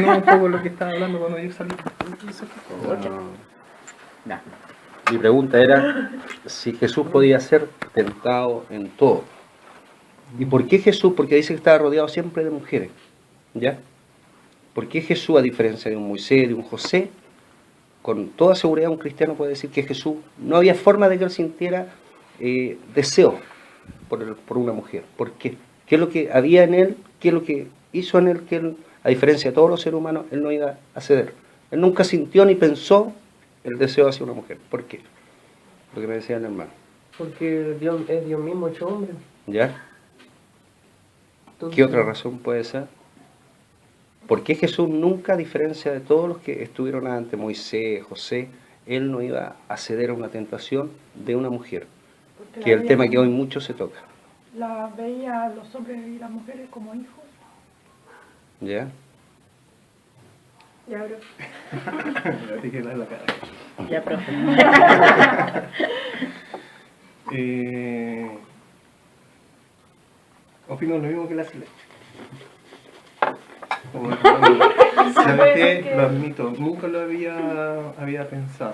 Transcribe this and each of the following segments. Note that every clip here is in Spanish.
no, un poco lo que estaba hablando cuando yo salí. No. Mi pregunta era si Jesús podía ser tentado en todo. ¿Y por qué Jesús? Porque dice que estaba rodeado siempre de mujeres. ¿Ya? ¿Por qué Jesús, a diferencia de un Moisés, de un José, con toda seguridad un cristiano puede decir que Jesús no había forma de que él sintiera deseo por una mujer? ¿Por qué? ¿Qué es lo que había en él? ¿Qué es lo que hizo en él? Que él, a diferencia de todos los seres humanos, él no iba a ceder. Él nunca sintió ni pensó el deseo hacia una mujer. ¿Por qué? Lo que me decía el hermano. Porque Dios es Dios mismo hecho hombre. ¿Ya? Entonces, ¿Qué otra razón puede ser? ¿Por qué Jesús nunca, a diferencia de todos los que estuvieron antes, Moisés, José, él no iba a ceder a una tentación de una mujer? Porque Que es el tema que hoy mucho se toca. La veía a los hombres y las mujeres como hijos. ¿Ya? Ya, bro. Me dije en la cara. Ya, profe. Opino lo mismo que la Celeste. ¿Sabes qué? Lo admito, nunca lo había pensado.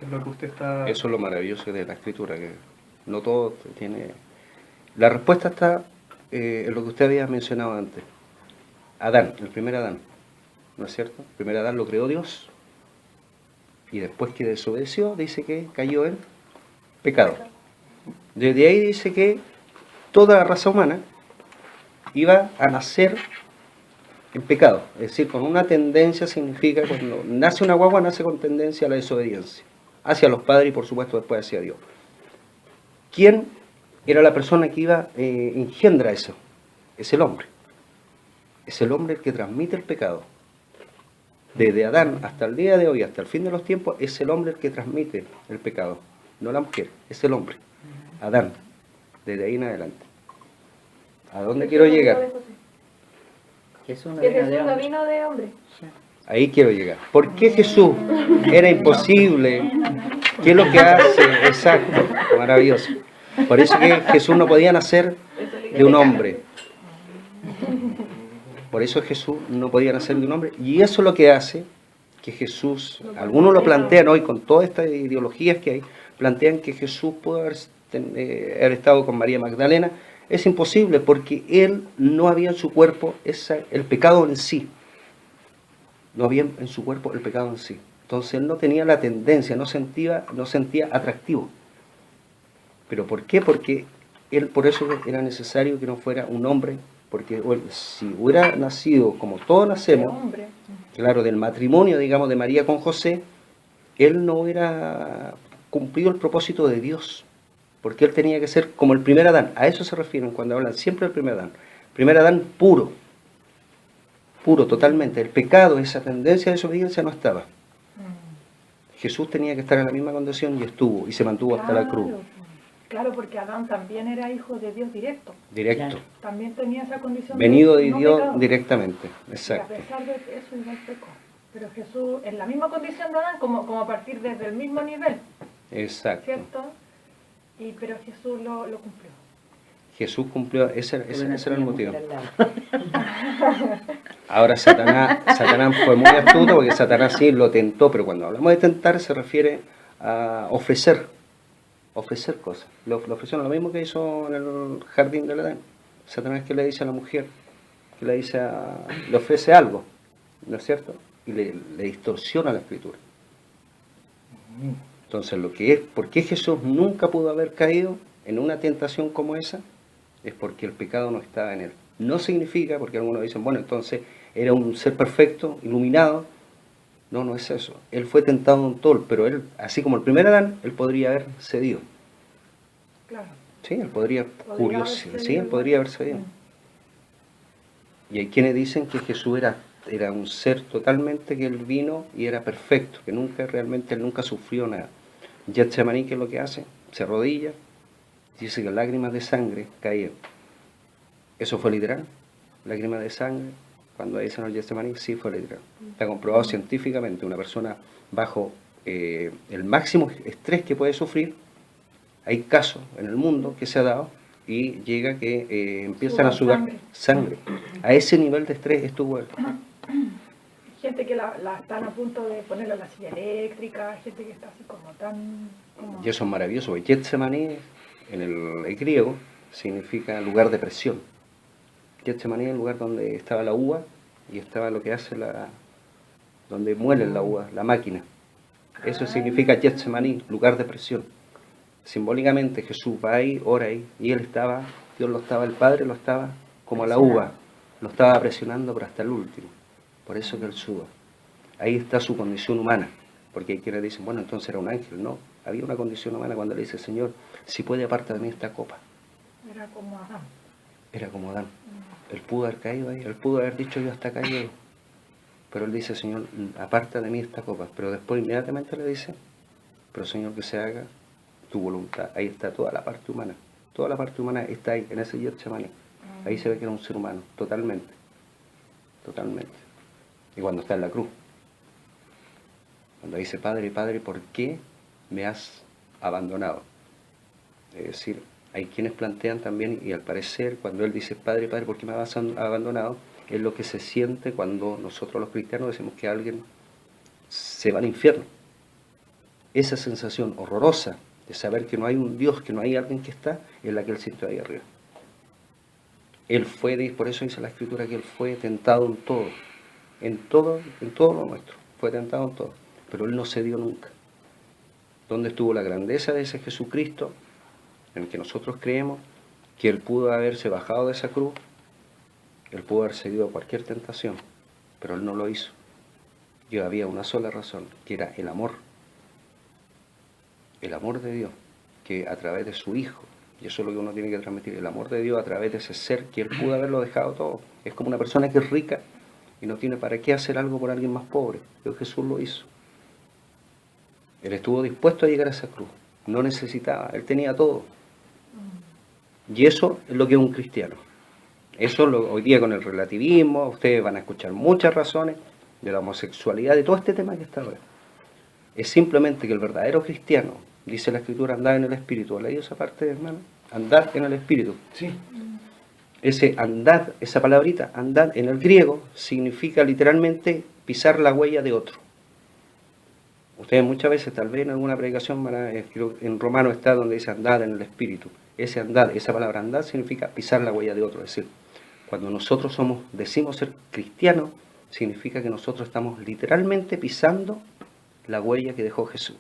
Es lo que usted está... Eso es lo maravilloso de la escritura, que no todo tiene... La respuesta está en lo que usted había mencionado antes. Adán, el primer Adán, ¿no es cierto? El primer Adán lo creó Dios, y después que desobedeció, dice que cayó en pecado. Desde ahí dice que toda la raza humana iba a nacer en pecado, es decir, con una tendencia, significa cuando nace una guagua, nace con tendencia a la desobediencia, hacia los padres y por supuesto después hacia Dios. ¿Quién era la persona que iba engendra eso? Es el hombre. Es el hombre el que transmite el pecado. Desde Adán hasta el día de hoy, hasta el fin de los tiempos, es el hombre el que transmite el pecado, no la mujer, es el hombre, Adán, desde ahí en adelante. ¿A dónde quiero llegar? Jesús no Que era Jesús de no hombre. vino de hombre. Ahí quiero llegar. ¿Por qué Jesús era imposible? ¿Qué es lo que hace? Exacto, maravilloso. Por eso que Jesús no podía nacer de un hombre. Por eso Jesús no podía nacer de un hombre. Y eso es lo que hace que Jesús, algunos lo plantean hoy con todas estas ideologías que hay, plantean que Jesús pudo haber estado con María Magdalena. Es imposible porque él no había en su cuerpo el pecado en sí. No había en su cuerpo el pecado en sí. Entonces él no tenía la tendencia, no sentía atractivo. ¿Pero por qué? Porque él, por eso era necesario que no fuera un hombre, porque si hubiera nacido como todos nacemos, Hombre. claro, del matrimonio, digamos, de María con José, él no hubiera cumplido el propósito de Dios, porque él tenía que ser como el primer Adán. A eso se refieren cuando hablan siempre del primer Adán. Primer Adán puro, totalmente. El pecado, esa tendencia de desobediencia no estaba. Jesús tenía que estar en la misma condición y estuvo, y se mantuvo hasta la cruz. Claro, porque Adán también era hijo de Dios directo. Directo. Claro. También tenía esa condición Venido de no Dios pecado. directamente. Y Exacto. a pesar de eso igual pecó. Pero Jesús, en la misma condición de Adán, como a partir desde el mismo nivel, Exacto. ¿cierto? Pero Jesús lo cumplió. Jesús cumplió, ese era el motivo. Al lado. Ahora Satanás fue muy astuto porque Satanás sí lo tentó, pero cuando hablamos de tentar se refiere a ofrecer cosas. Le ofrecieron lo mismo que hizo en el jardín del Edén. Satanás, que le dice a la mujer, que le ofrece algo, ¿no es cierto? Y le distorsiona la escritura. Entonces, ¿por qué Jesús nunca pudo haber caído en una tentación como esa? Es porque el pecado no estaba en él. No significa, porque algunos dicen, bueno, entonces era un ser perfecto, iluminado. No, no es eso. Él fue tentado en todo, pero él, así como el primer Adán, él podría haber cedido. Claro. Sí, él podría, Podría haber sí, cedido. él podría haber cedido. Y hay quienes dicen que Jesús era un ser totalmente, que él vino y era perfecto, que él nunca sufrió nada. Getsemaní, ¿qué es lo que hace? Se arrodilla, dice que lágrimas de sangre caían. ¿Eso fue literal? Lágrimas de sangre, cuando dicen el Getsemaní, sí fue literal. Está comprobado científicamente, una persona bajo el máximo estrés que puede sufrir, hay casos en el mundo que se ha dado, y llega que empiezan a sudar sangre. A ese nivel de estrés estuvo él. gente que la están a punto de ponerla en la silla eléctrica, gente que está así como tan... como- Y eso es maravilloso, porque Getsemaní en el griego significa lugar de presión. Getsemaní es el lugar donde estaba la uva y estaba lo que hace donde muelen la uva, la máquina. Eso significa Getsemaní, lugar de presión. Simbólicamente Jesús va ahí, ora ahí, y él estaba, Dios lo estaba, el Padre lo estaba como a la uva, lo estaba presionando pero hasta el último. Por eso que él suba. Ahí está su condición humana, porque hay quienes dicen, bueno, entonces era un ángel. No, había una condición humana cuando le dice, Señor, si puede aparta de mí esta copa. Era como Adán. Era como Adán. Él pudo haber caído ahí, él pudo haber dicho, yo hasta caído. Pero él dice, Señor, aparta de mí esta copa. Pero después inmediatamente le dice, pero Señor, que se haga tu voluntad. Ahí está toda la parte humana. Toda la parte humana está ahí, en ese Getsemaní. Ahí se ve que era un ser humano, totalmente. Totalmente. Y cuando está en la cruz, cuando dice, Padre, Padre, ¿por qué me has abandonado? Es decir, hay quienes plantean también, y al parecer, cuando él dice, Padre, Padre, ¿por qué me has abandonado? Es lo que se siente cuando nosotros los cristianos decimos que alguien se va al infierno. Esa sensación horrorosa de saber que no hay un Dios, que no hay alguien que está, es la que él siente ahí arriba. Él fue, por eso dice la Escritura, que él fue tentado en todo lo nuestro, fue tentado en todo, pero él no cedió nunca. ¿Dónde estuvo la grandeza de ese Jesucristo, en el que nosotros creemos que él pudo haberse bajado de esa cruz, él pudo haber cedido a cualquier tentación, pero él no lo hizo? Y había una sola razón, que era el amor de Dios, que a través de su Hijo, y eso es lo que uno tiene que transmitir, el amor de Dios a través de ese ser que él pudo haberlo dejado todo. Es como una persona que es rica y no tiene para qué hacer algo por alguien más pobre, pero Jesús lo hizo. Él estuvo dispuesto a llegar a esa cruz, no necesitaba, él tenía todo. Y eso es lo que es un cristiano. Eso hoy día con el relativismo, ustedes van a escuchar muchas razones de la homosexualidad, de todo este tema que está ahora. Es simplemente que el verdadero cristiano, dice la Escritura, andar en el Espíritu. ¿Ha leído esa parte, hermano? Andar en el Espíritu. Sí. Ese andar, esa palabrita, andar en el griego, significa literalmente pisar la huella de otro. Ustedes muchas veces, tal vez en alguna predicación, en Romano está donde dice andar en el Espíritu. Ese andar, esa palabra andar significa pisar la huella de otro. Es decir, cuando nosotros decimos ser cristianos, significa que nosotros estamos literalmente pisando la huella que dejó Jesús.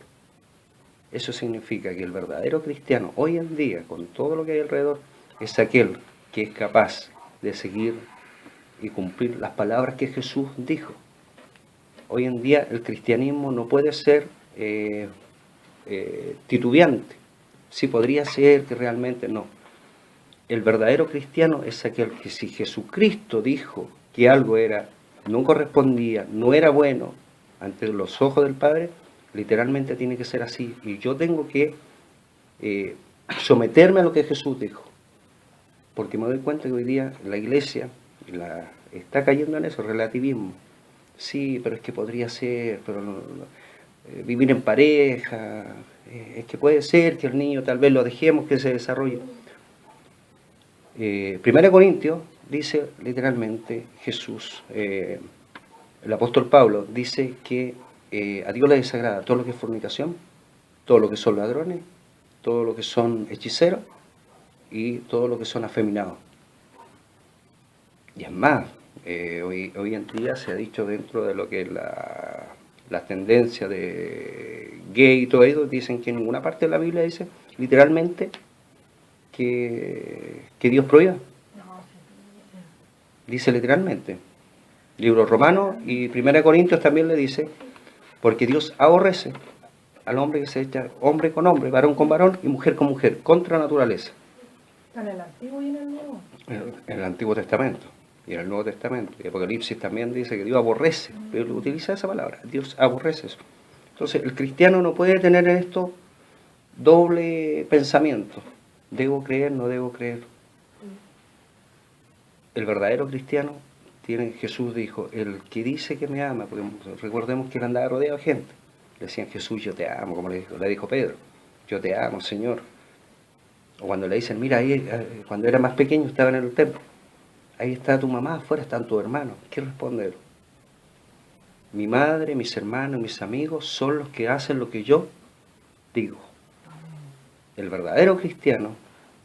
Eso significa que el verdadero cristiano hoy en día, con todo lo que hay alrededor, es aquel que es capaz de seguir y cumplir las palabras que Jesús dijo. Hoy en día el cristianismo no puede ser titubeante. Sí podría ser que realmente no. El verdadero cristiano es aquel que si Jesucristo dijo que algo no correspondía, no era bueno ante los ojos del Padre, literalmente tiene que ser así. Y yo tengo que someterme a lo que Jesús dijo. Porque me doy cuenta que hoy día la iglesia está cayendo en eso, relativismo. Sí, pero es que podría ser, pero vivir en pareja, es que puede ser que el niño tal vez lo dejemos que se desarrolle. 1 Corintios dice literalmente Jesús, el apóstol Pablo dice que a Dios le desagrada todo lo que es fornicación, todo lo que son ladrones, todo lo que son hechiceros y todo lo que son afeminados. Y es más, hoy en día se ha dicho dentro de lo que es la tendencia de gay y todo eso, dicen que en ninguna parte de la Biblia dice literalmente que Dios prohíba. Dice literalmente. Libro Romano y 1 Corintios también le dice, porque Dios aborrece al hombre que se echa hombre con hombre, varón con varón y mujer con mujer, contra naturaleza. Está en el Antiguo y en el Nuevo. En el Antiguo Testamento y en el Nuevo Testamento. Y Apocalipsis también dice que Dios aborrece, pero utiliza esa palabra, Dios aborrece eso. Entonces el cristiano no puede tener en esto doble pensamiento. ¿Debo creer? ¿No debo creer? El verdadero cristiano Jesús dijo, el que dice que me ama, porque recordemos que él andaba rodeado de gente, le decían, Jesús, yo te amo, como le dijo Pedro, yo te amo, Señor. O cuando le dicen, mira, ahí, cuando era más pequeño estaba en el templo, ahí está tu mamá, afuera están tus hermanos. ¿Qué responde él? Mi madre, mis hermanos, mis amigos son los que hacen lo que yo digo. El verdadero cristiano,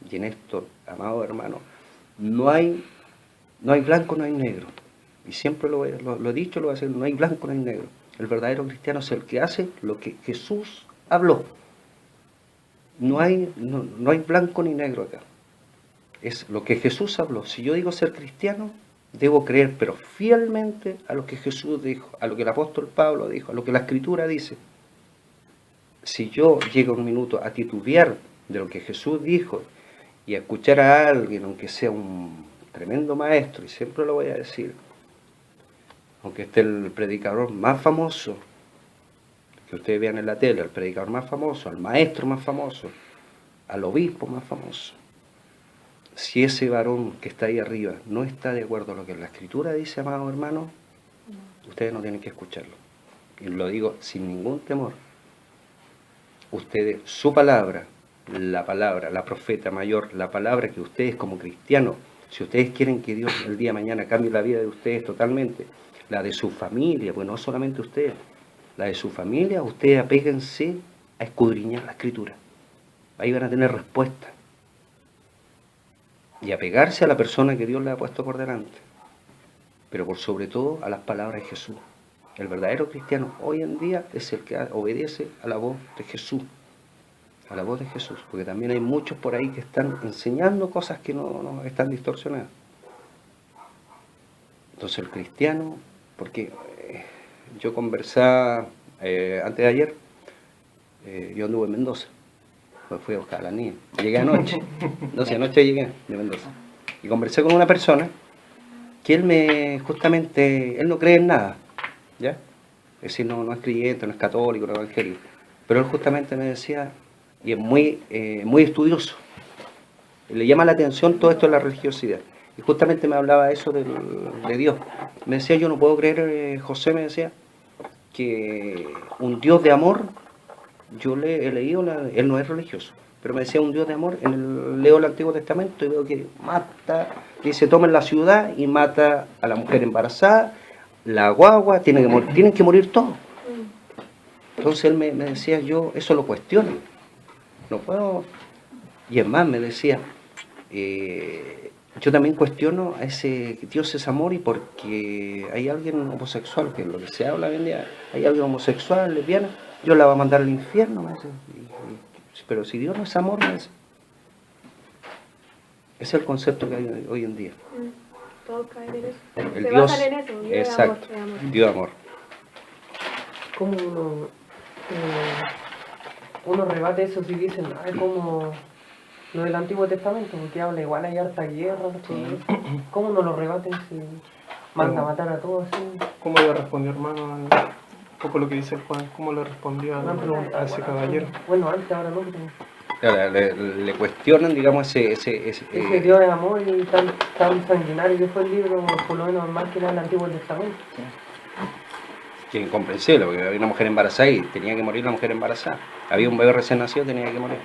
y en esto, amado hermano, no hay blanco, no hay negro. Y siempre lo he dicho, lo voy a decir, no hay blanco, no hay negro. El verdadero cristiano es el que hace lo que Jesús habló. No hay blanco ni negro acá. Es lo que Jesús habló. Si yo digo ser cristiano, debo creer, pero fielmente a lo que Jesús dijo, a lo que el apóstol Pablo dijo, a lo que la Escritura dice. Si yo llego un minuto a titubear de lo que Jesús dijo y a escuchar a alguien, aunque sea un tremendo maestro, y siempre lo voy a decir, aunque esté el predicador más famoso, que ustedes vean en la tele, al predicador más famoso, al maestro más famoso, al obispo más famoso, si ese varón que está ahí arriba no está de acuerdo a lo que la Escritura dice, amados hermanos, ustedes no tienen que escucharlo. Y lo digo sin ningún temor. Ustedes, su palabra, la profeta mayor, la palabra que ustedes como cristianos, si ustedes quieren que Dios el día de mañana cambie la vida de ustedes totalmente, la de su familia, pues no solamente ustedes, la de su familia, ustedes apéguense a escudriñar la Escritura. Ahí van a tener respuesta. Y apegarse a la persona que Dios le ha puesto por delante. Pero por sobre todo a las palabras de Jesús. El verdadero cristiano hoy en día es el que obedece a la voz de Jesús. A la voz de Jesús. Porque también hay muchos por ahí que están enseñando cosas que no están distorsionadas. Entonces el cristiano, porque yo conversaba antes de ayer, yo anduve en Mendoza. Fui a buscar a la niña. Llegué anoche. Entonces anoche llegué de Mendoza. Y conversé con una persona que él no cree en nada. ¿Ya? Es decir, no es creyente, no es católico, no es evangélico. Pero él justamente me decía, y es muy estudioso, le llama la atención todo esto de la religiosidad. Y justamente me hablaba eso de Dios. Me decía, yo no puedo creer, José me decía, que un Dios de amor, yo he leído, él no es religioso, pero me decía un Dios de amor, leo el Antiguo Testamento y veo que mata, dice, toma la ciudad y mata a la mujer embarazada, la guagua, tienen que morir todos. Entonces él me decía, yo eso lo cuestiono, no puedo. Y es más, me decía, yo también cuestiono a ese Dios es amor, y porque hay alguien homosexual, que es lo que se habla hoy en día, hay alguien homosexual, lesbiana, Dios la va a mandar al infierno, me dice. Pero si Dios no es amor, me dice. Ese es el concepto que hay hoy en día. Todos caen en eso. El Se Dios, basan en eso. Dios es exacto, amor, es amor. Dios amor. ¿Cómo uno rebate eso si dicen, como lo del Antiguo Testamento, porque habla igual hay harta guerra, ¿cómo uno lo rebate si manda a matar a todos así? ¿Cómo le respondió, hermano, un poco lo que dice Juan? ¿Cómo le respondió a ese caballero? Bueno, antes, ahora no, pero Claro, le cuestionan, digamos, ese Dios es amor y tan sanguinario que fue el libro, por lo menos más que nada el Antiguo Testamento. que es incomprensible, porque había una mujer embarazada y tenía que morir la mujer embarazada. Había un bebé recién nacido, tenía que morir.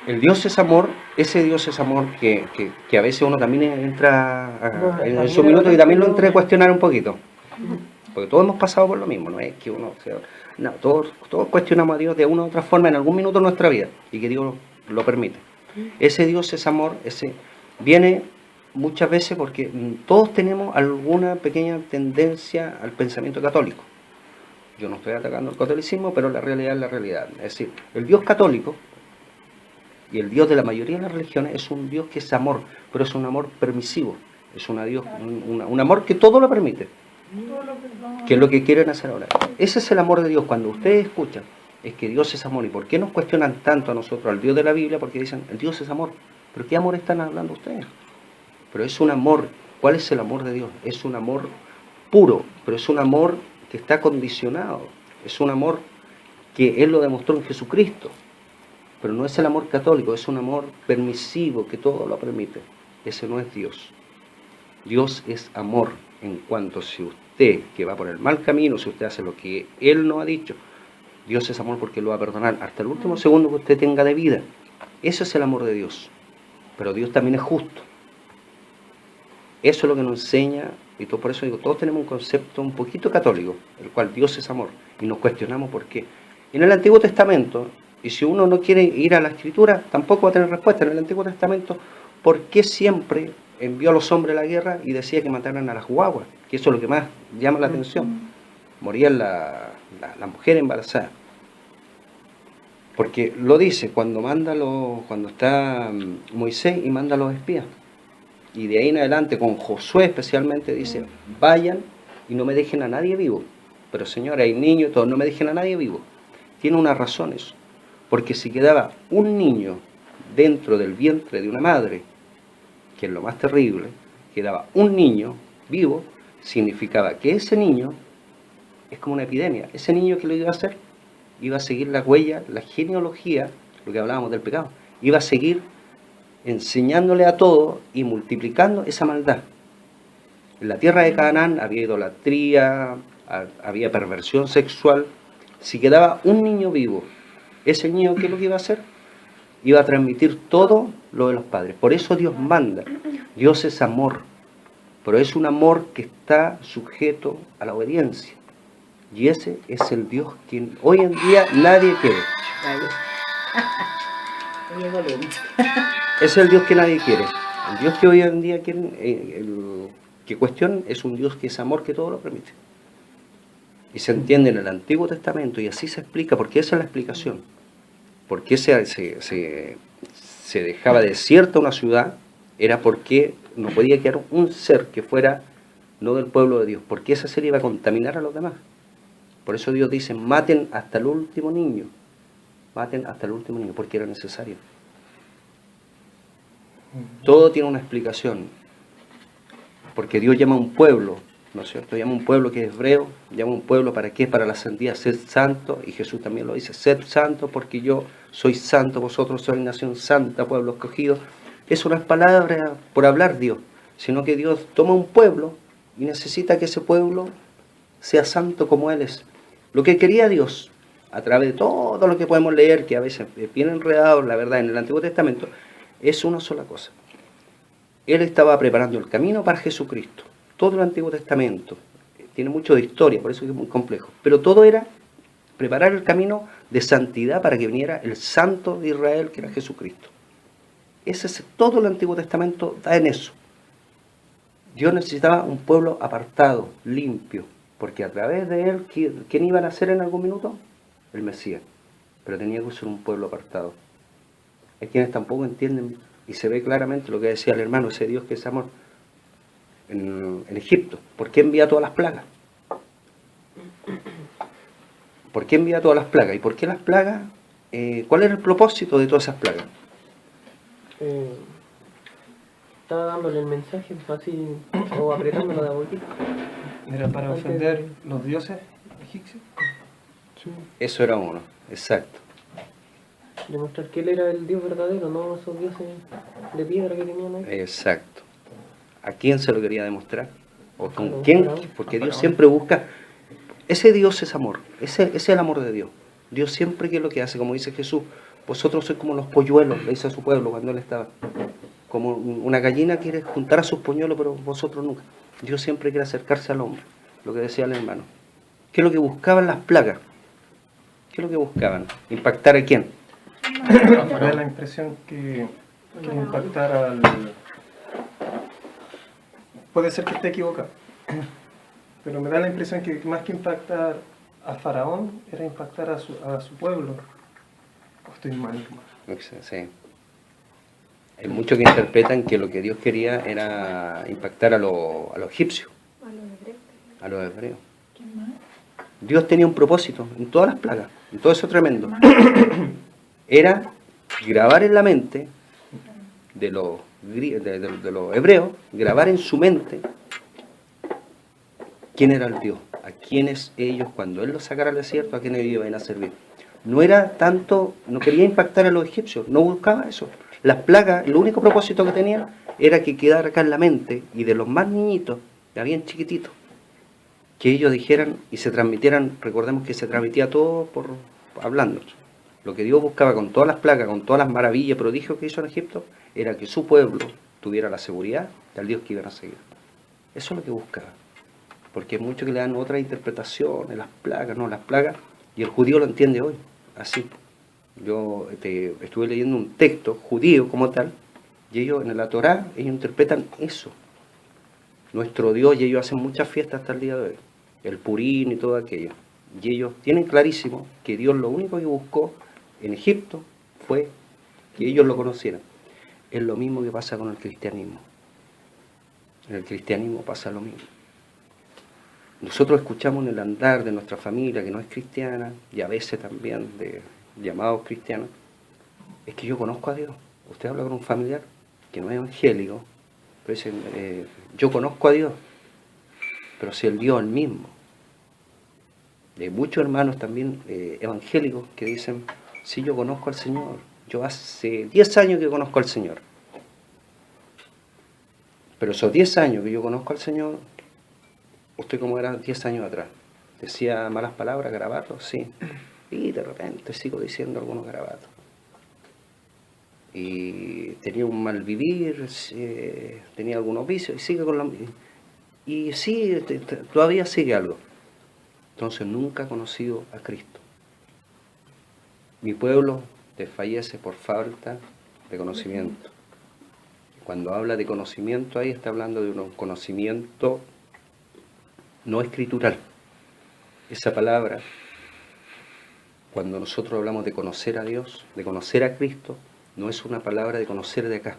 El Dios es amor, ese Dios es amor que a veces uno también entra en su minuto y también lo entra a cuestionar un poquito. Porque todos hemos pasado por lo mismo, no es que uno sea... No, todos cuestionamos a Dios de una u otra forma en algún minuto de nuestra vida, y que Dios lo permite. Ese Dios es amor, ese viene muchas veces porque todos tenemos alguna pequeña tendencia al pensamiento católico. Yo no estoy atacando el catolicismo, pero la realidad es la realidad. Es decir, el Dios católico y el Dios de la mayoría de las religiones es un Dios que es amor, pero es un amor permisivo, es un amor que todo lo permite, que es lo que quieren hacer ahora. Ese es el amor de Dios. Cuando ustedes escuchan, es que Dios es amor. ¿Y por qué nos cuestionan tanto a nosotros, al Dios de la Biblia? Porque dicen, el Dios es amor. ¿Pero qué amor están hablando ustedes? Pero es un amor. ¿Cuál es el amor de Dios? Es un amor puro, pero es un amor que está condicionado. Es un amor que Él lo demostró en Jesucristo. Pero no es el amor católico, es un amor permisivo, que todo lo permite. Ese no es Dios. Dios es amor. En cuanto si usted, que va por el mal camino, si usted hace lo que Él no ha dicho, Dios es amor porque lo va a perdonar hasta el último segundo que usted tenga de vida. Ese es el amor de Dios. Pero Dios también es justo. Eso es lo que nos enseña Y por eso digo, todos tenemos un concepto un poquito católico, el cual Dios es amor, y nos cuestionamos por qué. En el Antiguo Testamento, y si uno no quiere ir a la Escritura, tampoco va a tener respuesta. En el Antiguo Testamento, ¿por qué siempre envió a los hombres a la guerra y decía que mataran a las guaguas? Que eso es lo que más llama la atención. Morían las mujeres embarazadas. Porque lo dice cuando está Moisés y manda a los espías. Y de ahí en adelante, con Josué especialmente, dice, vayan y no me dejen a nadie vivo. Pero señora, hay niños y todo, no me dejen a nadie vivo. Tiene una razón eso. Porque si quedaba un niño dentro del vientre de una madre, que es lo más terrible, quedaba un niño vivo, significaba que ese niño es como una epidemia. Ese niño, que lo iba a hacer, iba a seguir la huella, la genealogía, lo que hablábamos del pecado, iba a seguir enseñándole a todos y multiplicando esa maldad. En la tierra de Canaán había idolatría, había perversión sexual. Si quedaba un niño vivo, ese niño, ¿qué es lo que iba a hacer? Iba a transmitir todo lo de los padres. Por eso Dios manda. Dios es amor, pero es un amor que está sujeto a la obediencia. Y ese es el Dios que hoy en día nadie quiere. Oye, volumen. Es el Dios que nadie quiere. El Dios que hoy en día quieren, que cuestionan, es un Dios que es amor, que todo lo permite. Y se entiende en el Antiguo Testamento, y así se explica, porque esa es la explicación. ¿Por qué se dejaba desierta una ciudad? Era porque no podía quedar un ser que fuera no del pueblo de Dios, porque ese ser iba a contaminar a los demás. Por eso Dios dice, maten hasta el último niño. Maten hasta el último niño, porque era necesario. Todo tiene una explicación. Porque Dios llama a un pueblo, ¿no es cierto? Llama a un pueblo que es hebreo, llama a un pueblo ¿para qué? Para la santidad, sed santo, y Jesús también lo dice, sed santo porque yo soy santo, vosotros sois nación santa, pueblo escogido. Eso no es palabra por hablar Dios, sino que Dios toma un pueblo y necesita que ese pueblo sea santo como Él es. Lo que quería Dios, a través de todo lo que podemos leer, que a veces es bien enredado, la verdad, en el Antiguo Testamento, es una sola cosa. Él estaba preparando el camino para Jesucristo. Todo el Antiguo Testamento tiene mucho de historia, por eso es muy complejo. Pero todo era preparar el camino de santidad para que viniera el Santo de Israel, que era Jesucristo. Todo el Antiguo Testamento da en eso. Dios necesitaba un pueblo apartado, limpio, porque a través de él, ¿quién iba a nacer en algún minuto? El Mesías. Pero tenía que ser un pueblo apartado. Hay quienes tampoco entienden, y se ve claramente lo que decía el hermano, ese Dios que es amor. En Egipto, ¿por qué envía todas las plagas? ¿Por qué envía todas las plagas? ¿Y por qué las plagas? ¿Cuál era el propósito de todas esas plagas? Estaba dándole el mensaje así, o apretándolo de a poquito. ¿Era para ofender los dioses egipcios? Sí. Eso era uno, exacto. Demostrar que él era el Dios verdadero, no esos dioses de piedra que tenían ahí. Exacto. ¿A quién se lo quería demostrar? ¿O con Claro, quién? claro. Porque Dios siempre busca... Ese Dios es amor, ese es el amor de Dios. Dios siempre, ¿qué es lo que hace? Como dice Jesús, vosotros sois como los polluelos, le dice a su pueblo cuando él estaba. Como una gallina quiere juntar a sus polluelos, pero vosotros nunca. Dios siempre quiere acercarse al hombre, lo que decía el hermano. ¿Qué es lo que buscaban las plagas? ¿Qué es lo que buscaban? ¿Impactar a quién? Me da la impresión que impactar al... Puede ser que esté equivocado, pero me da la impresión que más que impactar a Faraón, era impactar a su pueblo. ¿O estoy mal, hermano? Sí. Hay muchos que interpretan que lo que Dios quería era impactar a los egipcios, a los hebreos. Dios tenía un propósito en todas las plagas, en todo eso tremendo. Era grabar en la mente de los hebreos, grabar en su mente quién era el Dios, a quiénes ellos, cuando Él los sacara al desierto, a quiénes iban a servir. No era tanto, no quería impactar a los egipcios, no buscaba eso. Las plagas, el único propósito que tenían era que quedara acá en la mente, y de los más niñitos, ya bien chiquititos, que ellos dijeran y se transmitieran. Recordemos que se transmitía todo por hablando. Lo que Dios buscaba con todas las plagas, con todas las maravillas, prodigios que hizo en Egipto, era que su pueblo tuviera la seguridad del Dios que iban a seguir. Eso es lo que buscaba. Porque hay muchos que le dan otras interpretaciones, las plagas, no, las plagas, y el judío lo entiende hoy, así. Yo estuve leyendo un texto judío como tal, y ellos en la Torá, ellos interpretan eso. Nuestro Dios, y ellos hacen muchas fiestas hasta el día de hoy, el Purín y todo aquello. Y ellos tienen clarísimo que Dios lo único que buscó en Egipto fue que ellos lo conocieran. Es lo mismo que pasa con el cristianismo. En el cristianismo pasa lo mismo. Nosotros escuchamos en el andar de nuestra familia que no es cristiana, y a veces también de llamados cristianos, es que yo conozco a Dios. Usted habla con un familiar que no es evangélico, pero dice, yo conozco a Dios, pero si el Dios es el mismo. Hay muchos hermanos también evangélicos que dicen, sí, yo conozco al Señor, yo hace 10 años que conozco al Señor. Pero esos 10 años que yo conozco al Señor, ¿usted cómo era 10 años atrás? ¿Decía malas palabras, garabatos? Sí. Y de repente sigo diciendo algunos garabatos. Y tenía un mal vivir, tenía algunos vicios, y sigue con lo mismo. Y sí, todavía sigue algo. Entonces nunca ha conocido a Cristo. Mi pueblo desfallece por falta de conocimiento. Cuando habla de conocimiento ahí está hablando de un conocimiento no escritural. Esa palabra, cuando nosotros hablamos de conocer a Dios, de conocer a Cristo, no es una palabra de conocer de acá.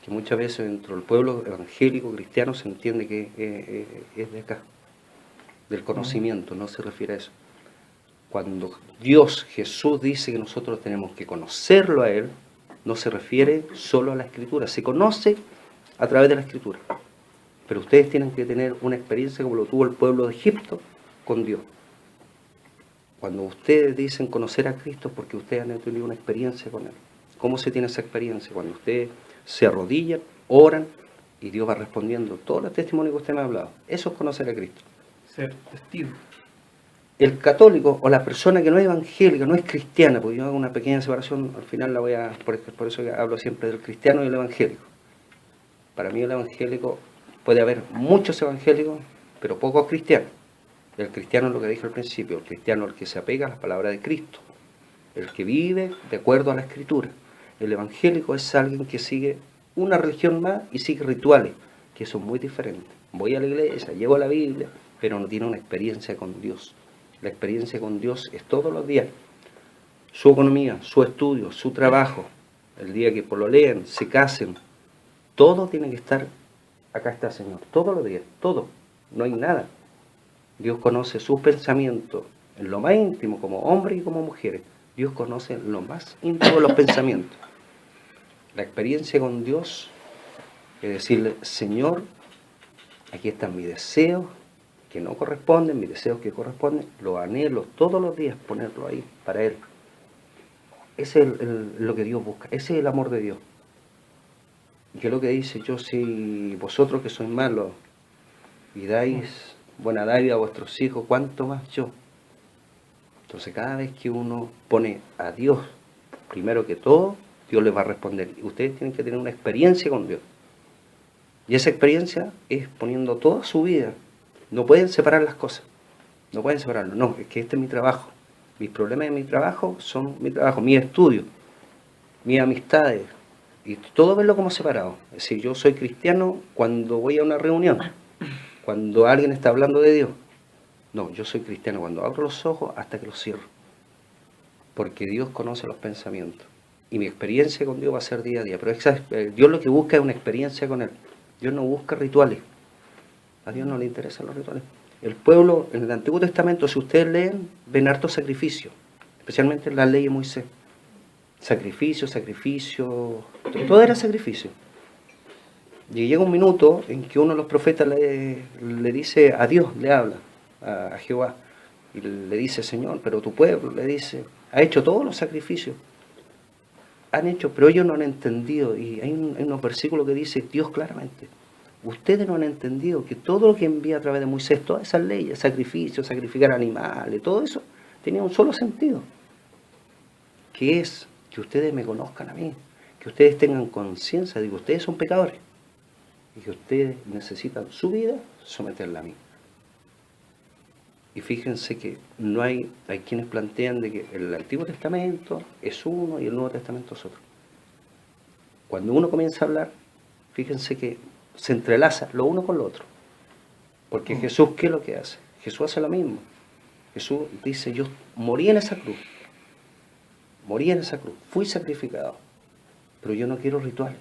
Que muchas veces dentro del pueblo evangélico cristiano se entiende que es de acá. Del conocimiento, no se refiere a eso. Cuando Dios, Jesús dice que nosotros tenemos que conocerlo a Él, no se refiere solo a la Escritura, se conoce a través de la Escritura. Pero ustedes tienen que tener una experiencia como lo tuvo el pueblo de Egipto con Dios. Cuando ustedes dicen conocer a Cristo, porque ustedes han tenido una experiencia con Él. ¿Cómo se tiene esa experiencia? Cuando ustedes se arrodillan, oran, y Dios va respondiendo todos los testimonios que usted me ha hablado. Eso es conocer a Cristo. Ser testigo. El católico o la persona que no es evangélica, no es cristiana, porque yo hago una pequeña separación, al final la voy a, por eso que hablo siempre del cristiano y el evangélico. Para mí el evangélico, puede haber muchos evangélicos, pero pocos cristianos. El cristiano es lo que dije al principio, el cristiano es el que se apega a las palabras de Cristo, el que vive de acuerdo a la Escritura. El evangélico es alguien que sigue una religión más y sigue rituales, que son muy diferentes. Voy a la iglesia, llevo la Biblia, pero no tiene una experiencia con Dios. La experiencia con Dios es todos los días. Su economía, su estudio, su trabajo, el día que pololean, se casen, todo tiene que estar, acá está el Señor, todos los días, todo, no hay nada. Dios conoce sus pensamientos en lo más íntimo, como hombres y como mujeres. Dios conoce lo más íntimo de los pensamientos. La experiencia con Dios es decirle, Señor, aquí están mis deseos que no corresponden, mis deseos que corresponden, los anhelo todos los días, ponerlo ahí para Él. Ese es lo que Dios busca, ese es el amor de Dios. Y que es lo que dice, yo si vosotros que sois malos y dais buena dádiva a vuestros hijos, ¿cuánto más yo? Entonces cada vez que uno pone a Dios primero que todo, Dios les va a responder. Y ustedes tienen que tener una experiencia con Dios. Y esa experiencia es poniendo toda su vida. No pueden separar las cosas. No pueden separarlo. No, es que este es mi trabajo. Mis problemas de mi trabajo son mi trabajo, mis estudios, mis amistades. Y todo verlo como separado. Es decir, yo soy cristiano cuando voy a una reunión, cuando alguien está hablando de Dios. No, yo soy cristiano cuando abro los ojos hasta que los cierro. Porque Dios conoce los pensamientos. Y mi experiencia con Dios va a ser día a día. Pero Dios lo que busca es una experiencia con Él. Dios no busca rituales. A Dios no le interesan los rituales. El pueblo, en el Antiguo Testamento, si ustedes leen, ven hartos sacrificios. Especialmente en la ley de Moisés. Sacrificio, todo era sacrificio. Y llega un minuto en que uno de los profetas le dice a Dios, le habla a Jehová, y le dice, Señor, pero tu pueblo, le dice, ha hecho todos los sacrificios. Han hecho, pero ellos no han entendido. Y hay unos versículos que dice Dios claramente, ustedes no han entendido que todo lo que envía a través de Moisés, todas esas leyes, sacrificios, sacrificar animales, todo eso, tenía un solo sentido, que es que ustedes me conozcan a mí, que ustedes tengan conciencia de que ustedes son pecadores. y que ustedes necesitan su vida, someterla a mí. Y fíjense que no hay quienes plantean de que el Antiguo Testamento es uno y el Nuevo Testamento es otro. Cuando uno comienza a hablar, fíjense que se entrelaza lo uno con lo otro. Porque Jesús, ¿qué es lo que hace? Jesús hace lo mismo. Jesús dice, yo morí en esa cruz. Morí en esa cruz. Fui sacrificado. Pero yo no quiero ritual.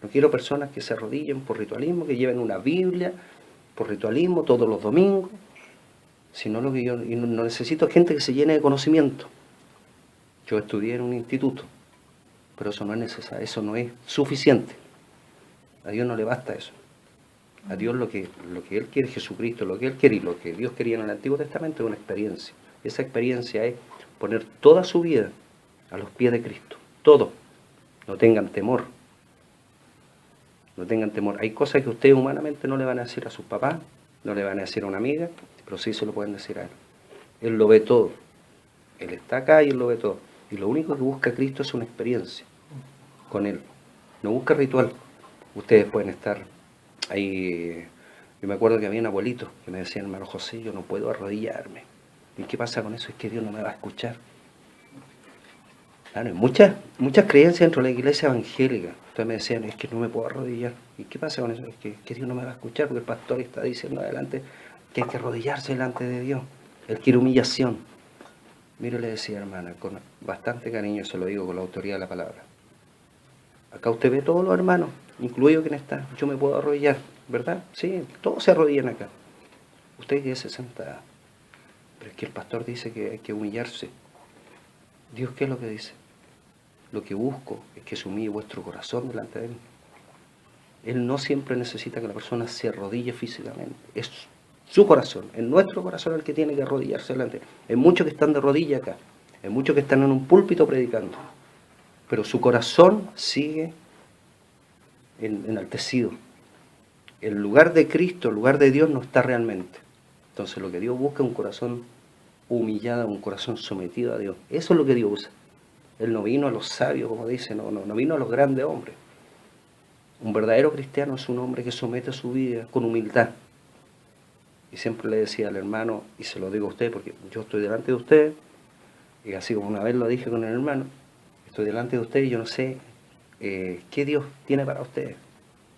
No quiero personas que se arrodillen por ritualismo, que lleven una Biblia por ritualismo todos los domingos. Sino lo que yo no necesito gente que se llene de conocimiento. Yo estudié en un instituto, pero eso no es necesario, eso no es suficiente. A Dios no le basta eso. A Dios lo que Él quiere, Jesucristo, lo que Él quiere y lo que Dios quería en el Antiguo Testamento es una experiencia. Esa experiencia es poner toda su vida a los pies de Cristo. Todo. No tengan temor. No tengan temor. Hay cosas que ustedes humanamente no le van a decir a sus papás, no le van a decir a una amiga, pero sí se lo pueden decir a Él. Él lo ve todo. Él está acá y Él lo ve todo. Y lo único que busca Cristo es una experiencia con Él. No busca ritual. Ustedes pueden estar ahí. Yo me acuerdo que había un abuelito que me decía, hermano José, yo no puedo arrodillarme. ¿Y qué pasa con eso? Es que Dios no me va a escuchar. Claro, hay muchas creencias dentro de la iglesia evangélica. Entonces me decían, es que no me puedo arrodillar. ¿Y qué pasa con eso? Es que Dios no me va a escuchar porque el pastor está diciendo adelante que hay que arrodillarse delante de Dios. Él quiere humillación. Mire, le decía, hermana, con bastante cariño se lo digo con la autoridad de la palabra. Acá usted ve todos los hermanos, incluido quien está. Yo me puedo arrodillar, ¿verdad? Sí, todos se arrodillan acá. Usted quédese sentada. Pero es que el pastor dice que hay que humillarse. ¿Dios qué es lo que dice? Lo que busco es que se humille vuestro corazón delante de Él. Él no siempre necesita que la persona se arrodille físicamente. Es su corazón, es nuestro corazón el que tiene que arrodillarse delante. Hay muchos que están de rodillas acá. Hay muchos que están en un púlpito predicando. Pero su corazón sigue enaltecido. El lugar de Cristo, el lugar de Dios no está realmente. Entonces lo que Dios busca es un corazón humillado, un corazón sometido a Dios. Eso es lo que Dios usa. Él no vino a los sabios, como dice, no vino a los grandes hombres. Un verdadero cristiano es un hombre que somete su vida con humildad. Y siempre le decía al hermano, y se lo digo a usted porque yo estoy delante de usted, y así como una vez lo dije con el hermano, estoy delante de usted y yo no sé qué Dios tiene para usted.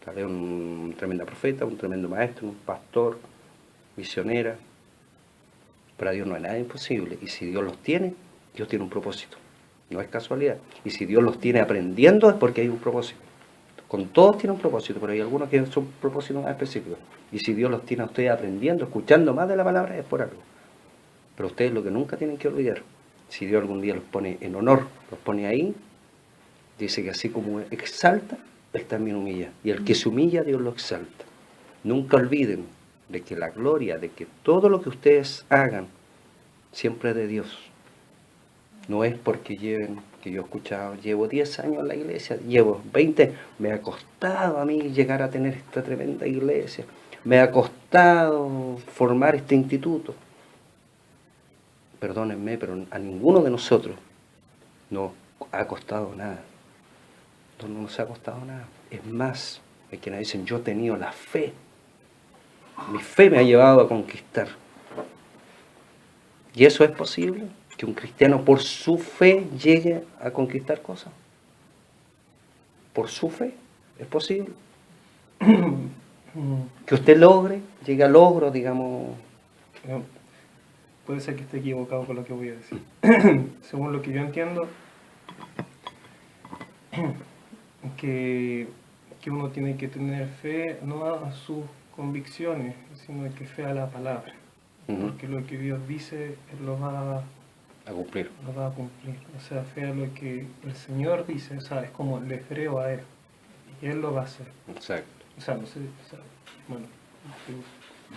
Tal vez un tremendo profeta, un tremendo maestro, un pastor, misionera. Para Dios no hay nada imposible. Y si Dios los tiene, Dios tiene un propósito. No es casualidad. Y si Dios los tiene aprendiendo es porque hay un propósito. Con todos tiene un propósito, pero hay algunos que son propósitos más específicos. Y si Dios los tiene a ustedes aprendiendo, escuchando más de la palabra, es por algo. Pero ustedes lo que nunca tienen que olvidar, si Dios algún día los pone en honor, los pone ahí, dice que así como exalta, Él también humilla. Y el que se humilla, Dios lo exalta. Nunca olviden de que la gloria, de que todo lo que ustedes hagan, siempre es de Dios. No es porque lleven, que yo he escuchado, llevo 10 años en la iglesia, llevo 20, me ha costado a mí llegar a tener esta tremenda iglesia, me ha costado formar este instituto. Perdónenme, pero a ninguno de nosotros nos ha costado nada. No nos ha costado nada. Es más, hay quienes dicen, yo he tenido la fe. Mi fe me ha llevado a conquistar. ¿Y eso es posible? Que un cristiano por su fe llegue a conquistar cosas. Por su fe, ¿es posible? Que usted llegue a logro, digamos. Puede ser que esté equivocado con lo que voy a decir. Según lo que yo entiendo, que uno tiene que tener fe no a sus convicciones, sino que fe a la palabra. Porque lo que Dios dice, Él lo va a cumplir. Lo va a cumplir. O sea, fe a lo que el Señor dice, o sea, es como le creo a Él. Y Él lo va a hacer. Exacto. O sea, no sé, o sea, bueno,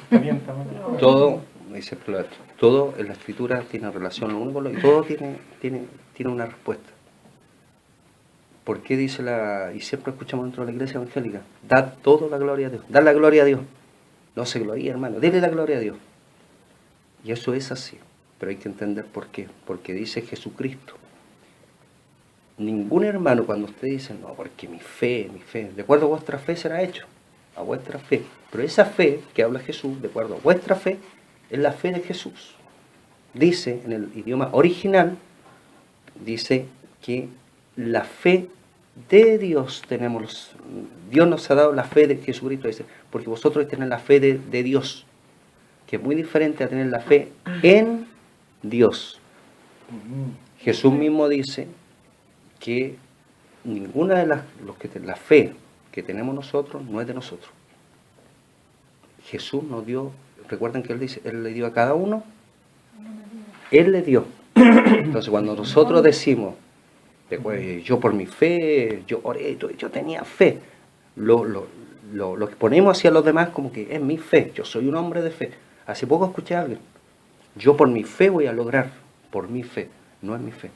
está bien también. Todo, dice Plato, todo en la escritura tiene relación lo uno con lo otro, y todo tiene una respuesta. ¿Por qué dice y siempre escuchamos dentro de la iglesia evangélica, dad toda la gloria a Dios, dad la gloria a Dios? No se gloria, hermano, dele la gloria a Dios. Y eso es así. Pero hay que entender por qué. Porque dice Jesucristo. Ningún hermano cuando usted dice, no, porque mi fe, de acuerdo a vuestra fe será hecho. a vuestra fe. Pero esa fe que habla Jesús, de acuerdo a vuestra fe, es la fe de Jesús. Dice en el idioma original, dice que la fe de Dios tenemos. Dios nos ha dado la fe de Jesucristo, dice, porque vosotros tenéis la fe de Dios, que es muy diferente a tener la fe en Dios. Jesús mismo dice que ninguna de la fe que tenemos nosotros no es de nosotros. Jesús nos dio, recuerden que Él le dio a cada uno, Él le dio. Entonces cuando nosotros decimos, yo por mi fe, yo oré, yo tenía fe, lo exponemos hacia los demás como que es mi fe, yo soy un hombre de fe. Hace poco escuché a alguien, yo por mi fe voy a lograr, por mi fe, no es mi fe.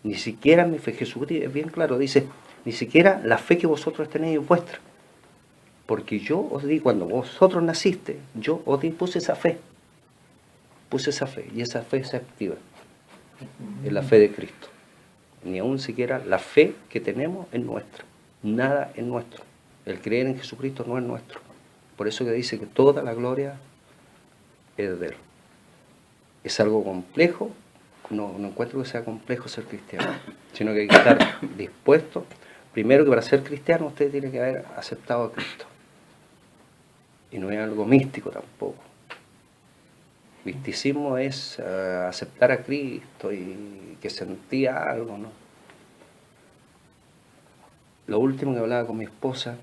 Ni siquiera mi fe. Jesús es bien claro, dice, ni siquiera la fe que vosotros tenéis es vuestra. Porque yo os di, cuando vosotros naciste, yo os di, puse esa fe, y esa fe se activa. Es la fe de Cristo. Ni aún siquiera la fe que tenemos es nuestra. Nada es nuestro. El creer en Jesucristo no es nuestro. Por eso que dice que toda la gloria es de Él. Es algo complejo. No encuentro que sea complejo ser cristiano, sino que hay que estar dispuesto. Primero que para ser cristiano usted tiene que haber aceptado a Cristo. Y no es algo místico tampoco. Misticismo es aceptar a Cristo y que sentía algo, ¿no? Lo último que hablaba con mi esposa,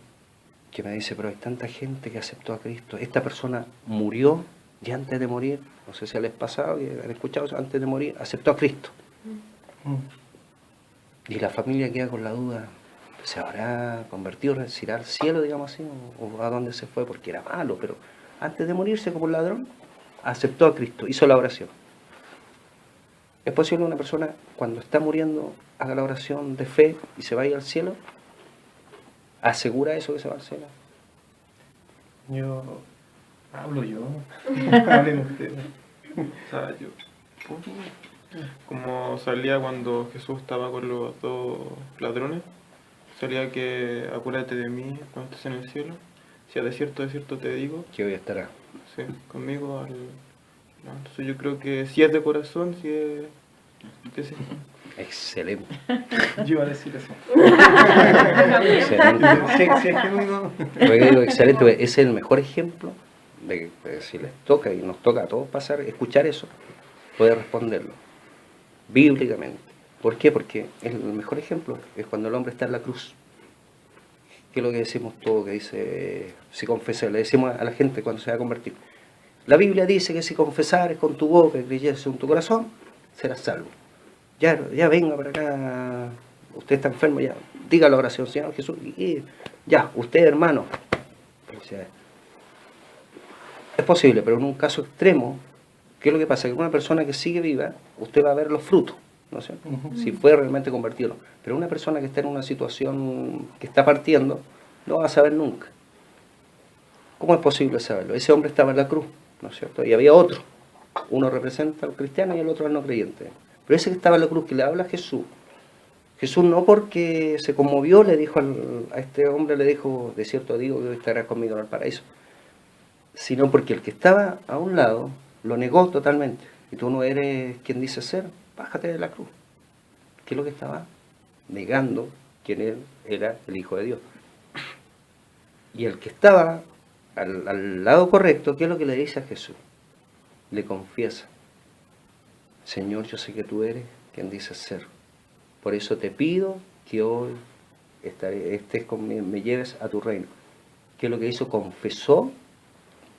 que me dice, pero hay tanta gente que aceptó a Cristo. Esta persona murió y antes de morir, no sé si les ha pasado, que han escuchado eso, antes de morir, aceptó a Cristo. Y la familia queda con la duda, ¿se habrá convertido, se irá al cielo, digamos así, o a dónde se fue? Porque era malo, pero antes de morirse como un ladrón, aceptó a Cristo, hizo la oración. ¿Es posible una persona cuando está muriendo haga la oración de fe y se vaya al cielo? ¿Asegura eso que se va al cielo? Hablo yo. Hablen ustedes. O sea, yo, como salía cuando Jesús estaba con los dos ladrones, salía que acuérdate de mí cuando estés en el cielo. Si de cierto te digo, Que hoy estará. sí, conmigo no, entonces yo creo que si es de corazón, si es sí. Excelente. Yo iba a decir eso. Excelente. Sí, es genuino. Porque digo, excelente, porque ese es el mejor ejemplo de que si les toca, y nos toca a todos pasar, escuchar eso, poder responderlo bíblicamente. ¿Por qué? Porque el mejor ejemplo es cuando el hombre está en la cruz. ¿Qué es lo que decimos todos? Que dice, si confesas, le decimos a la gente cuando se va a convertir. La Biblia dice que si confesares con tu boca y creyeres en tu corazón, serás salvo. Ya venga para acá, usted está enfermo, ya, diga la oración, Señor Jesús, y ya, usted hermano. O sea, es posible, pero en un caso extremo, ¿qué es lo que pasa? Que una persona que sigue viva, usted va a ver los frutos, ¿no es cierto? Si fue realmente convertido. Pero una persona que está en una situación que está partiendo, no va a saber nunca. ¿Cómo es posible saberlo? Ese hombre estaba en la cruz, ¿no es cierto? Y había otro. Uno representa al cristiano y el otro al no creyente. Pero ese que estaba en la cruz, que le habla a Jesús, Jesús no porque se conmovió, le dijo a este hombre, le dijo, de cierto digo que hoy estarás conmigo en el paraíso, sino porque el que estaba a un lado lo negó totalmente. Y tú no eres quien dice ser, bájate de la cruz. ¿Qué es lo que estaba? Negando quién él era el Hijo de Dios. Y el que estaba al lado correcto, ¿qué es lo que le dice a Jesús? Le confiesa, Señor, yo sé que tú eres quien dices ser. Por eso te pido que hoy estés conmigo, me lleves a tu reino. ¿Qué es lo que hizo? Confesó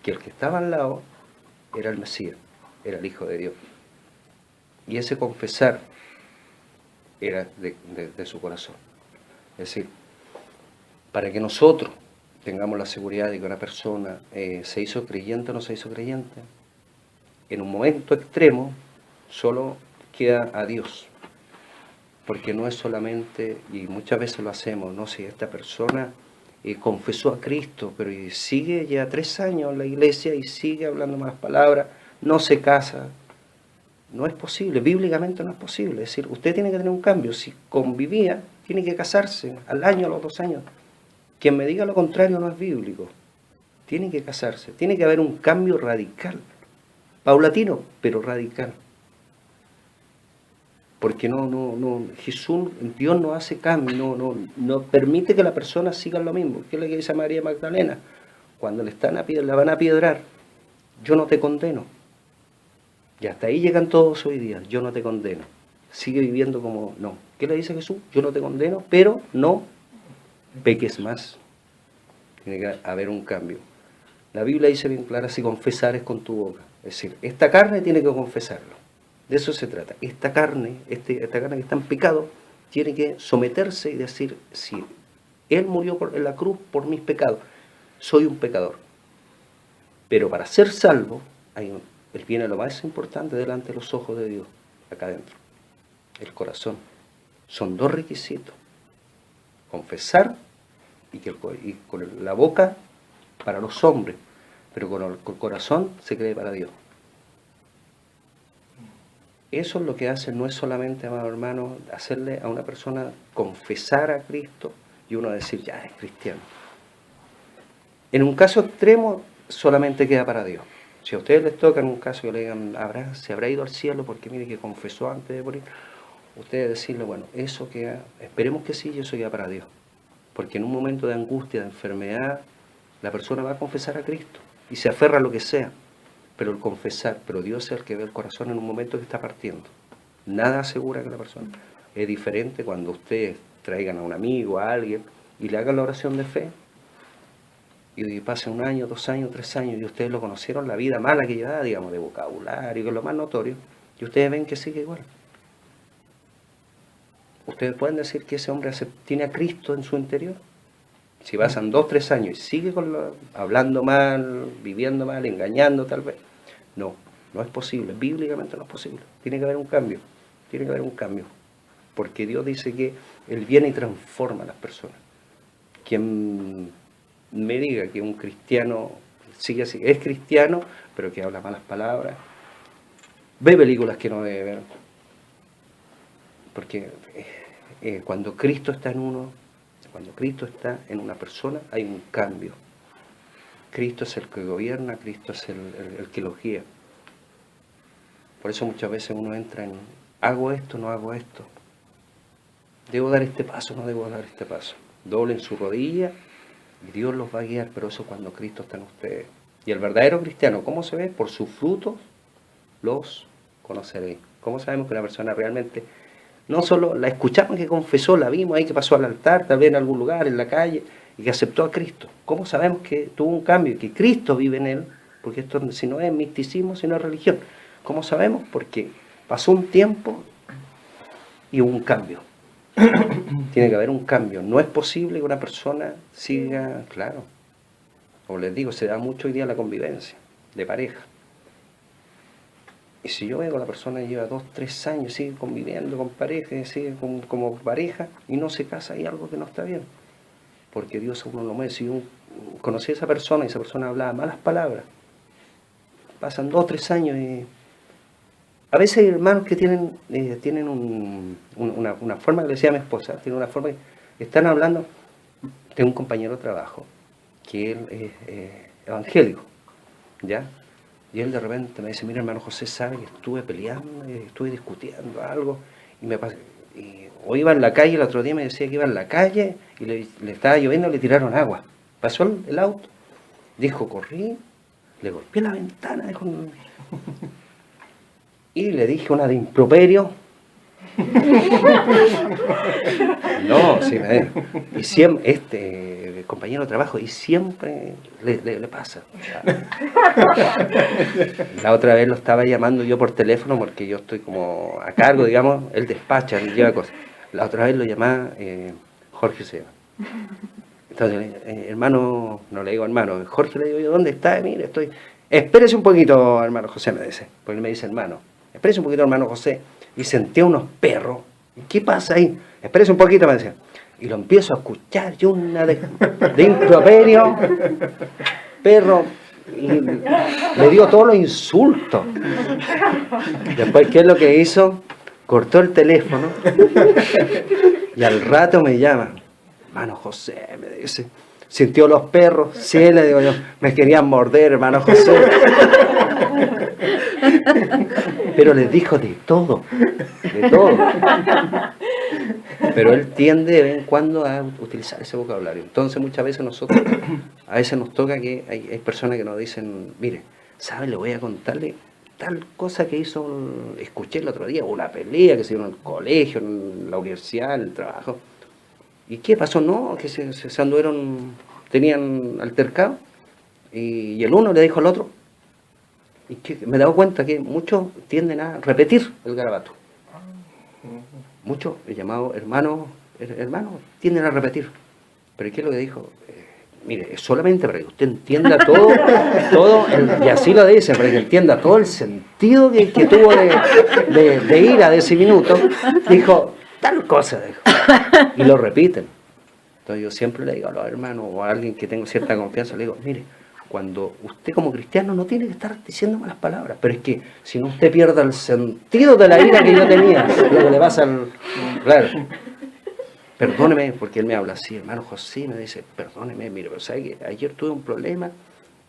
que el que estaba al lado era el Mesías, era el Hijo de Dios. Y ese confesar era de su corazón. Es decir, para que nosotros tengamos la seguridad de que una persona se hizo creyente o no se hizo creyente, en un momento extremo solo queda a Dios. Porque no es solamente, y muchas veces lo hacemos, no, si esta persona confesó a Cristo, pero sigue ya 3 años en la iglesia y sigue hablando malas palabras, no se casa. No es posible, bíblicamente no es posible. Es decir, usted tiene que tener un cambio. Si convivía, tiene que casarse al año, a los 2 años. Quien me diga lo contrario no es bíblico. tiene que casarse, tiene que haber un cambio radical, paulatino, pero radical. Porque Jesús, Dios no hace cambio, no permite que la persona siga lo mismo. ¿Qué es lo que dice María Magdalena? Cuando la van a piedrar, yo no te condeno. Y hasta ahí llegan todos hoy día, yo no te condeno. Sigue viviendo como no. ¿Qué le dice Jesús? Yo no te condeno, pero no peques más. Tiene que haber un cambio. La Biblia dice bien clara, si confesares con tu boca. Es decir, esta carne tiene que confesarlo. De eso se trata. Esta carne que está en pecado, tiene que someterse y decir, si Él murió en la cruz por mis pecados, soy un pecador. Pero para ser salvo, Él viene lo más importante delante de los ojos de Dios, acá adentro, el corazón. Son dos requisitos. Confesar y con la boca para los hombres, pero con el corazón se cree para Dios. Eso es lo que hace, no es solamente, amado hermano, hacerle a una persona confesar a Cristo y uno decir, ya es cristiano. En un caso extremo, solamente queda para Dios. Si a ustedes les toca en un caso que le digan, se habrá ido al cielo porque mire que confesó antes de morir, ustedes decirle, bueno, eso queda, esperemos que sí, y eso queda para Dios. Porque en un momento de angustia, de enfermedad, la persona va a confesar a Cristo y se aferra a lo que sea. Pero el confesar, pero Dios es el que ve el corazón en un momento que está partiendo. Nada asegura que la persona. Es diferente cuando ustedes traigan a un amigo, a alguien, y le hagan la oración de fe, y pasen 1 año, 2 años, 3 años, y ustedes lo conocieron, la vida mala que llevaba, digamos, de vocabulario, que es lo más notorio, y ustedes ven que sigue igual. Ustedes pueden decir que ese hombre tiene a Cristo en su interior. Si pasan 2, 3 años y sigue hablando mal, viviendo mal, engañando tal vez. No es posible, bíblicamente no es posible. Tiene que haber un cambio, Porque Dios dice que Él viene y transforma a las personas. Quien me diga que un cristiano sigue así, es cristiano, pero que habla malas palabras, ve películas que no debe ver. Porque cuando Cristo está en uno, cuando Cristo está en una persona, hay un cambio. Cristo es el que gobierna, Cristo es el que los guía. Por eso muchas veces uno entra en, hago esto, no hago esto. Debo dar este paso, no debo dar este paso. Doblen su rodilla y Dios los va a guiar, pero eso cuando Cristo está en ustedes. Y el verdadero cristiano, ¿cómo se ve? Por sus frutos los conoceréis. ¿Cómo sabemos que una persona realmente... No solo la escuchamos que confesó, la vimos ahí que pasó al altar, tal vez en algún lugar, en la calle, y que aceptó a Cristo? ¿Cómo sabemos que tuvo un cambio, que Cristo vive en él? Porque esto si no es misticismo, sino es religión. ¿Cómo sabemos? Porque pasó un tiempo y hubo un cambio. Tiene que haber un cambio. No es posible que una persona siga, claro, como les digo, se da mucho hoy día la convivencia de pareja. Y si yo veo que la persona lleva 2, 3 años, sigue conviviendo con pareja, sigue como pareja y no se casa, hay algo que no está bien. Porque Dios a uno lo mueve. Si yo conocí a esa persona y esa persona hablaba malas palabras, pasan 2, 3 años y... A veces hay hermanos que tienen una forma, que le decía a mi esposa, tienen una forma que están hablando. Tengo un compañero de trabajo que él es evangélico, ¿ya? Y él de repente me dice, mira hermano José, sabe que estuve peleando, estuve discutiendo algo, o iba en la calle, el otro día me decía que iba en la calle y le estaba lloviendo, le tiraron agua. Pasó el auto, dijo, corrí, le golpeé la ventana, dijo, y le dije una de improperio. No, sí, y siempre, compañero de trabajo, y siempre le pasa. La otra vez lo estaba llamando yo por teléfono, porque yo estoy como a cargo, digamos, él despacha, él lleva cosas. La otra vez lo llamaba Jorge Seba. Entonces, hermano, no le digo hermano, Jorge le digo yo, ¿dónde está? Mire, estoy... Espérese un poquito, hermano José, me dice, porque él me dice hermano. Espérese un poquito, hermano José. Y senté unos perros. ¿Qué pasa ahí? Espérese un poquito, me decía. Y lo empiezo a escuchar. Yo una de improperio. Perro. Y le dio todos los insultos. Después, ¿qué es lo que hizo? Cortó el teléfono. Y al rato me llama. Hermano José, me dice. Sintió los perros, sí, le digo yo, me querían morder, hermano José. Pero les dijo de todo, de todo. Pero él tiende de vez en cuando a utilizar ese vocabulario. Entonces muchas veces nosotros, a veces nos toca que hay personas que nos dicen, mire, ¿sabe? Le voy a contarle tal cosa que hizo, escuché el otro día, una pelea que se dio en el colegio, en la universidad, en el trabajo. ¿Y qué pasó? No, que se anduvieron, tenían altercado y el uno le dijo al otro. Y que me he dado cuenta que muchos tienden a repetir el garabato. Muchos, llamados hermanos, tienden a repetir. Pero ¿qué es lo que dijo? Mire, es solamente para que usted entienda todo y así lo dice, para que entienda todo el sentido que tuvo de ira de ese minuto. Dijo, tal cosa, dijo. Y lo repiten. Entonces yo siempre le digo a los hermanos o a alguien que tengo cierta confianza, le digo, mire, cuando usted como cristiano no tiene que estar diciendo malas palabras, pero es que si no usted pierde el sentido de la ira que yo tenía, lo que le pasa al... Claro. Perdóneme, porque él me habla así, hermano José, me dice, perdóneme, mire, pero sabe que ayer tuve un problema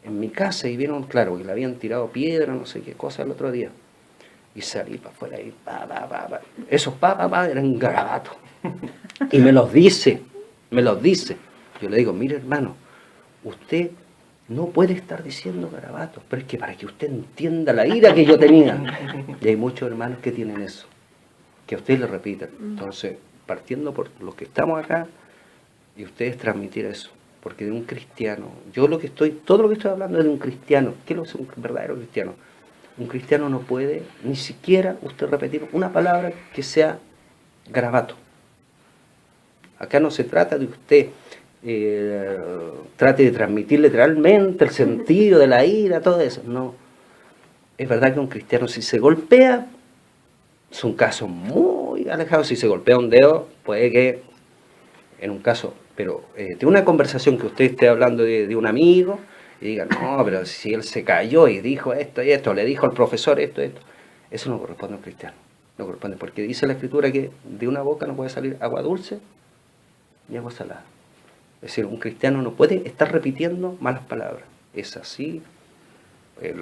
en mi casa y vieron, claro, que le habían tirado piedra, no sé qué cosa el otro día. Y salí para afuera y pa. Esos pa eran garabatos. Y me los dice. Yo le digo, mire hermano, usted no puede estar diciendo garabatos, pero es que para que usted entienda la ira que yo tenía. Y hay muchos hermanos que tienen eso, que a usted le repiten. Entonces, partiendo por los que estamos acá, y ustedes transmitir eso, porque de un cristiano, todo lo que estoy hablando es de un cristiano. ¿Qué es un verdadero cristiano? Un cristiano no puede ni siquiera usted repetir una palabra que sea garabato. Acá no se trata de usted trate de transmitir literalmente el sentido de la ira, todo eso. No. Es verdad que un cristiano si se golpea, son casos muy alejados. Si se golpea un dedo, puede que, en un caso, pero de una conversación que usted esté hablando de un amigo, y diga, no, pero si él se cayó y dijo esto y esto, le dijo al profesor esto, eso no corresponde a un cristiano. No corresponde, porque dice la Escritura que de una boca no puede salir agua dulce ni agua salada. Es decir, un cristiano no puede estar repitiendo malas palabras. Es así. El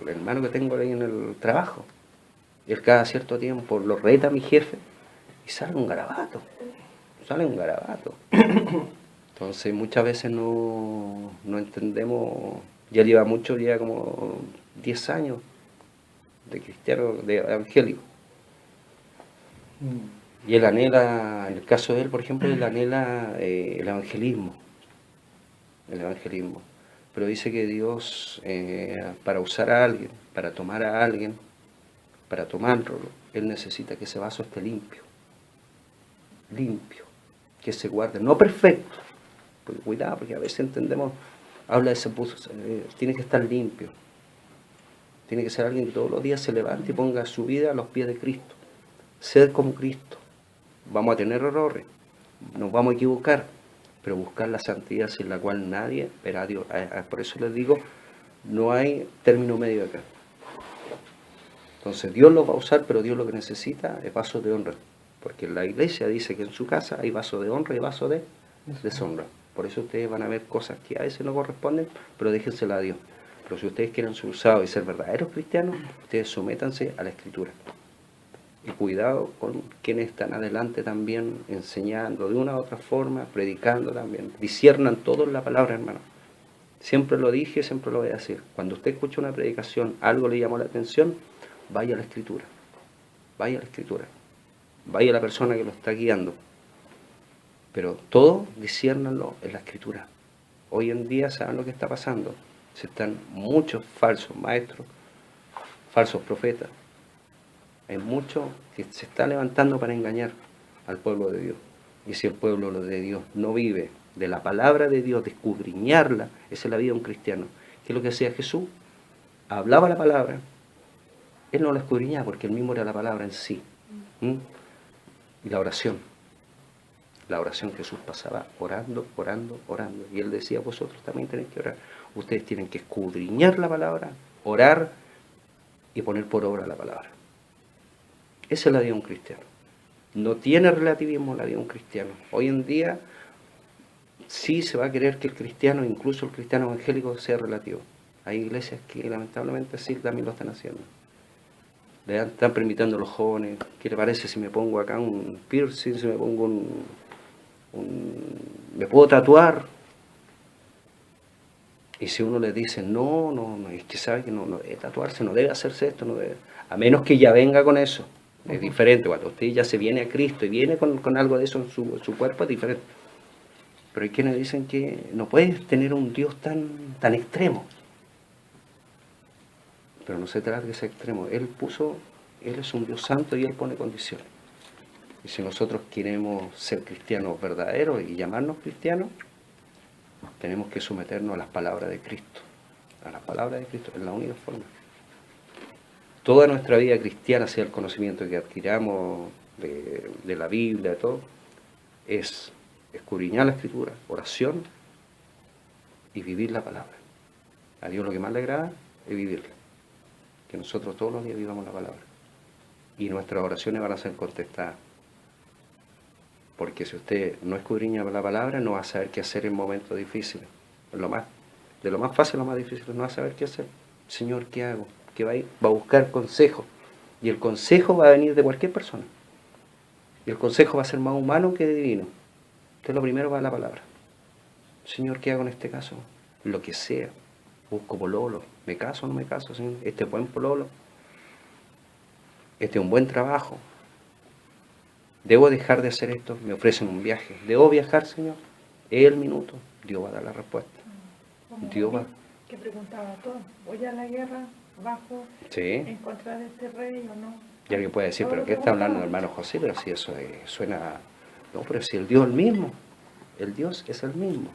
hermano que tengo ahí en el trabajo, él cada cierto tiempo lo reta a mi jefe y sale un garabato. Entonces muchas veces no entendemos. Ya lleva como 10 años de cristiano, de evangélico. Y él anhela, en el caso de él, por ejemplo, él anhela el evangelismo. Pero dice que Dios, para usar a alguien, para tomar a alguien, para tomarlo, él necesita que ese vaso esté limpio, que se guarde, no perfecto, porque cuidado, porque a veces entendemos, habla de ese puso, tiene que estar limpio, tiene que ser alguien que todos los días se levante y ponga su vida a los pies de Cristo, ser como Cristo. Vamos a tener errores, nos vamos a equivocar, pero buscar la santidad sin la cual nadie verá a Dios. Por eso les digo, no hay término medio acá. Entonces Dios lo va a usar, pero Dios lo que necesita es vasos de honra. Porque la iglesia dice que en su casa hay vasos de honra y vasos de deshonra. Por eso ustedes van a ver cosas que a veces no corresponden, pero déjensela a Dios. Pero si ustedes quieren ser usados y ser verdaderos cristianos, ustedes sométanse a la Escritura. Y cuidado con quienes están adelante también, enseñando de una u otra forma, predicando también. Disciernan todo en la palabra, hermano. Siempre lo dije, siempre lo voy a decir. Cuando usted escucha una predicación, algo le llamó la atención, vaya a la Escritura. Vaya a la persona que lo está guiando. Pero todo disciérnanlo en la Escritura. Hoy en día, ¿saben lo que está pasando? Se están muchos falsos maestros, falsos profetas. Hay mucho que se está levantando para engañar al pueblo de Dios. Y si el pueblo de Dios no vive de la palabra de Dios, de escudriñarla, esa es la vida de un cristiano. ¿Qué es lo que hacía Jesús? Hablaba la palabra, él no la escudriñaba porque él mismo era la palabra en sí. Y la oración Jesús pasaba orando. Y él decía, vosotros también tenéis que orar. Ustedes tienen que escudriñar la palabra, orar y poner por obra la palabra. Esa es la vida de un cristiano. No tiene relativismo la vida de un cristiano. Hoy en día sí se va a querer que el cristiano, incluso el cristiano evangélico, sea relativo. Hay iglesias que lamentablemente sí también lo están haciendo. Están permitiendo a los jóvenes, ¿qué le parece si me pongo acá un piercing, si me pongo me puedo tatuar? Y si uno le dice, no, es que sabe que no debe tatuarse, no debe hacerse esto, no debe, a menos que ya venga con eso. Es diferente, cuando usted ya se viene a Cristo y viene con algo de eso en su cuerpo, es diferente. Pero hay quienes dicen que no puedes tener un Dios tan extremo. Pero no se trata de ese extremo. Él es un Dios santo y Él pone condiciones. Y si nosotros queremos ser cristianos verdaderos y llamarnos cristianos, tenemos que someternos a las palabras de Cristo. A las palabras de Cristo, es la única forma. Toda nuestra vida cristiana, sea el conocimiento que adquiramos de la Biblia, de todo, es escudriñar la Escritura, oración y vivir la palabra. A Dios lo que más le agrada es vivirla. Que nosotros todos los días vivamos la palabra. Y nuestras oraciones van a ser contestadas. Porque si usted no escudriña la palabra, no va a saber qué hacer en momentos difíciles. De lo más fácil a lo más difícil, no va a saber qué hacer. Señor, ¿qué hago? ¿Qué va a ir? Va a buscar consejo. Y el consejo va a venir de cualquier persona. Y el consejo va a ser más humano que divino. Entonces lo primero va a la palabra. Señor, ¿qué hago en este caso? Lo que sea. Busco pololo. ¿Me caso o no me caso, Señor? Este es buen pololo. Este es un buen trabajo. ¿Debo dejar de hacer esto? Me ofrecen un viaje. ¿Debo viajar, Señor? Es el minuto. Dios va a dar la respuesta. Como Dios va. que preguntaba todo, ¿voy a la guerra bajo Sí. en contra de este rey o no? Y alguien puede decir, Todo ¿pero lo qué está hablando el preguntaba. hermano José? Pero si eso suena... No, pero si el Dios es el mismo. El Dios es el mismo.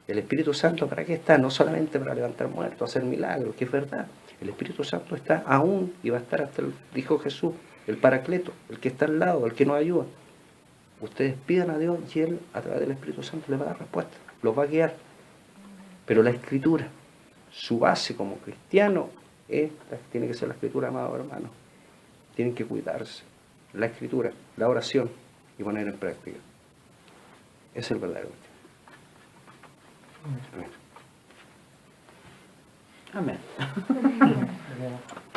El Espíritu Santo, ¿para qué está? No solamente para levantar muertos, hacer milagros, que es verdad. El Espíritu Santo está aún y va a estar hasta, dijo Jesús, el Paracleto, el que está al lado, el que nos ayuda. Ustedes pidan a Dios y Él, a través del Espíritu Santo, les va a dar respuesta, los va a guiar. Pero la Escritura, su base como cristiano, tiene que ser la Escritura, amados hermanos. Tienen que cuidarse. La Escritura, la oración y poner en práctica. Es el verdadero cristiano. Amén. Amén. Bien.